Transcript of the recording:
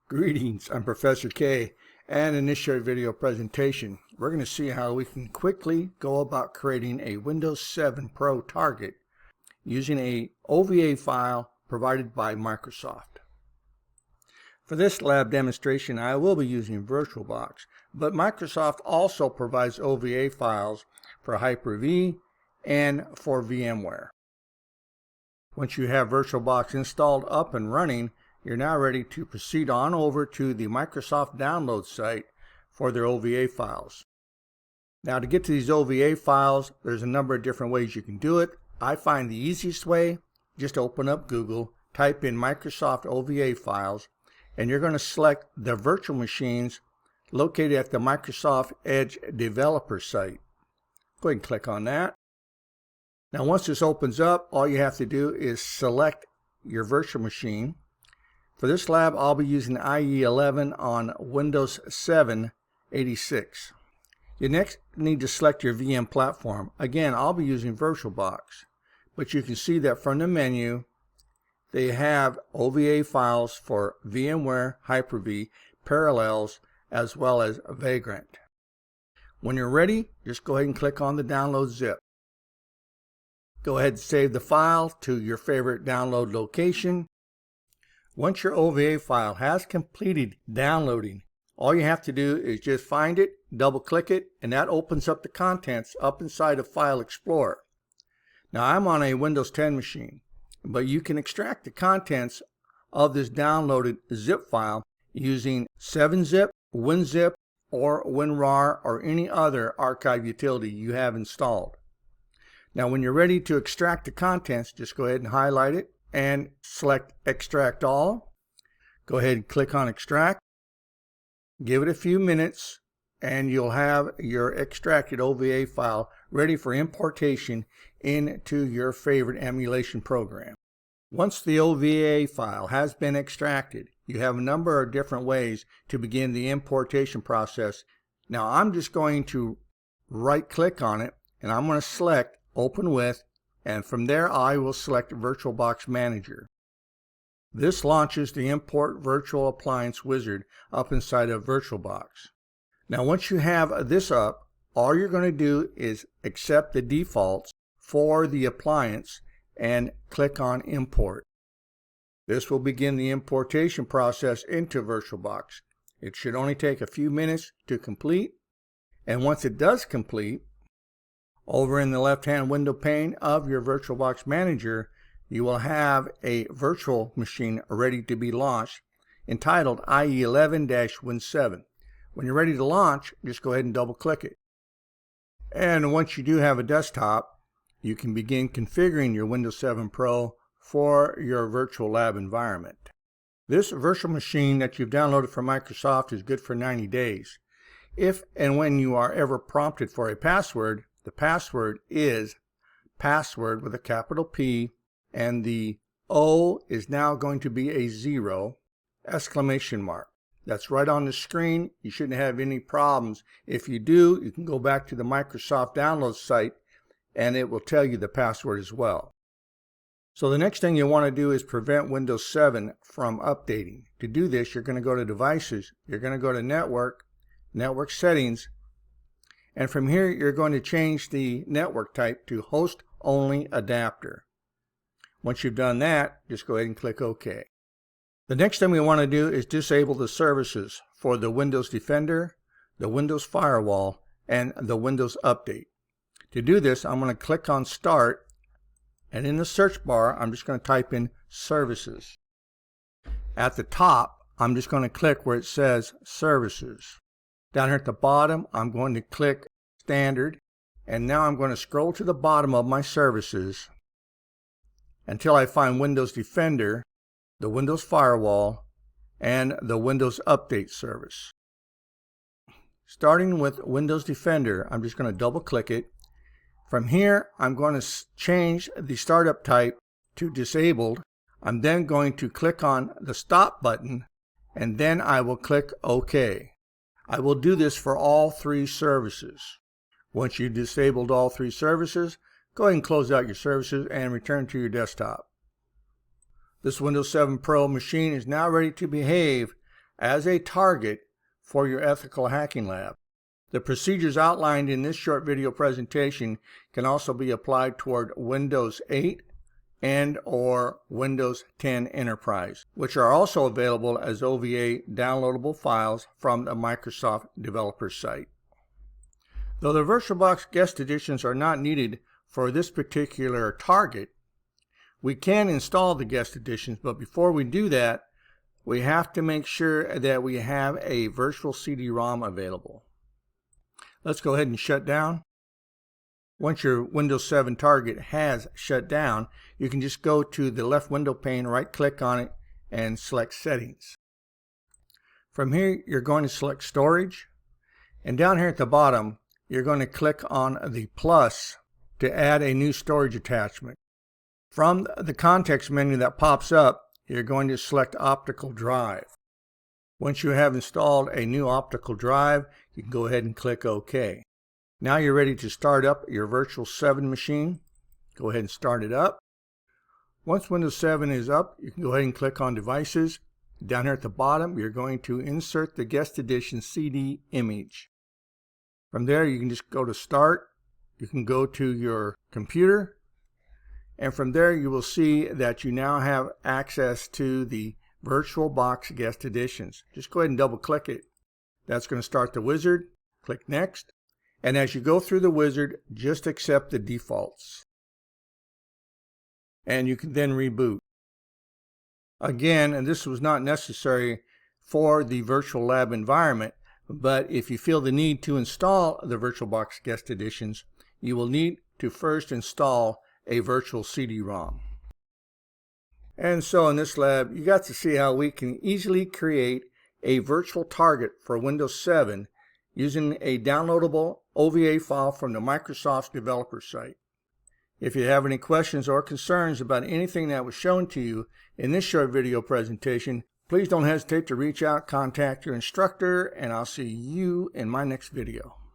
Greetings, I'm Professor K, and in this short video presentation, we're going to see how we can quickly go about creating a Windows 7 Pro target using a OVA file provided by Microsoft. For this lab demonstration, I will be using VirtualBox, but Microsoft also provides OVA files for Hyper-V and for VMware. Once you have VirtualBox installed up and running, you're now ready to proceed on over to the Microsoft download site for their OVA files. Now, to get to these OVA files, there's a number of different ways you can do it. I find the easiest way, just open up Google, type in Microsoft OVA files, and you're going to select the virtual machines located at the Microsoft Edge developer site. Go ahead and click on that. Now, once this opens up, all you have to do is select your virtual machine. For this lab, I'll be using IE11 on Windows 7 86. You next need to select your VM platform. Again, I'll be using VirtualBox, but you can see that from the menu, they have OVA files for VMware, Hyper-V, Parallels, as well as Vagrant. When you're ready, just go ahead and click on the download zip. Go ahead and save the file to your favorite download location. Once your OVA file has completed downloading, all you have to do is just find it, double click it, and that opens up the contents up inside of File Explorer. Now, I'm on a Windows 10 machine, but you can extract the contents of this downloaded zip file using 7-zip, WinZip, or WinRAR, or any other archive utility you have installed. Now, when you're ready to extract the contents, just go ahead and highlight it and select Extract All. Go ahead and click on Extract. Give it a few minutes and you'll have your extracted OVA file ready for importation into your favorite emulation program. Once the OVA file has been extracted, you have a number of different ways to begin the importation process. Now, I'm just going to right click on it and I'm going to select Open With, and from there I will select VirtualBox Manager. This launches the Import Virtual Appliance wizard up inside of VirtualBox. Now, once you have this up, all you're going to do is accept the defaults for the appliance and click on Import. This will begin the importation process into VirtualBox. It should only take a few minutes to complete, and once it does complete, over in the left-hand window pane of your VirtualBox Manager, you will have a virtual machine ready to be launched entitled IE11-Win7. When you're ready to launch, just go ahead and double-click it. And once you do have a desktop, you can begin configuring your Windows 7 Pro for your virtual lab environment. This virtual machine that you've downloaded from Microsoft is good for 90 days. If and when you are ever prompted for a password, the password is password with a capital P, and the O is now going to be a 0 exclamation mark. That's right on the screen. You shouldn't have any problems. If you do, you can go back to the Microsoft download site and it will tell you the password as well. So the next thing you want to do is prevent Windows 7 from updating. To do this, you're going to go to Devices, you're going to go to Network, Network Settings, and from here you're going to change the network type to Host Only Adapter. Once you've done that, just go ahead and click OK. The next thing we want to do is disable the services for the Windows Defender, the Windows Firewall, and the Windows Update. To do this, I'm going to click on Start, and in the search bar I'm just going to type in Services. At the top, I'm just going to click where it says Services. Down here at the bottom, I'm going to click Standard, and now I'm going to scroll to the bottom of my services until I find Windows Defender, the Windows Firewall, and the Windows Update service. Starting with Windows Defender, I'm just going to double click it. From here, I'm going to change the startup type to Disabled. I'm then going to click on the Stop button, and then I will click OK. I will do this for all three services. Once you've disabled all three services, go ahead and close out your services and return to your desktop. This Windows 7 Pro machine is now ready to behave as a target for your ethical hacking lab. The procedures outlined in this short video presentation can also be applied toward Windows 8 and or Windows 10 Enterprise, which are also available as OVA downloadable files from the Microsoft developer site. Though the VirtualBox guest editions are not needed for this particular target, we can install the guest editions, but before we do that, we have to make sure that we have a virtual CD-ROM available. Let's go ahead and shut down. Once your Windows 7 target has shut down, you can just go to the left window pane, right click on it, and select Settings. From here, you're going to select Storage, and down here at the bottom, you're going to click on the plus to add a new storage attachment. From the context menu that pops up, you're going to select Optical Drive. Once you have installed a new optical drive, you can go ahead and click OK. Now you're ready to start up your Virtual 7 machine. Go ahead and start it up. Once Windows 7 is up, you can go ahead and click on Devices. Down here at the bottom, you're going to insert the Guest Edition CD image. From there, you can just go to Start. You can go to your computer. And from there, you will see that you now have access to the VirtualBox Guest Editions. Just go ahead and double click it. That's going to start the wizard. Click Next. And as you go through the wizard, just accept the defaults. And you can then reboot. Again, and this was not necessary for the virtual lab environment, but if you feel the need to install the VirtualBox Guest Editions, you will need to first install a virtual CD-ROM. And so in this lab, you got to see how we can easily create a virtual target for Windows 7 using a downloadable OVA file from the Microsoft developer site. If you have any questions or concerns about anything that was shown to you in this short video presentation, please don't hesitate to reach out, contact your instructor, and I'll see you in my next video.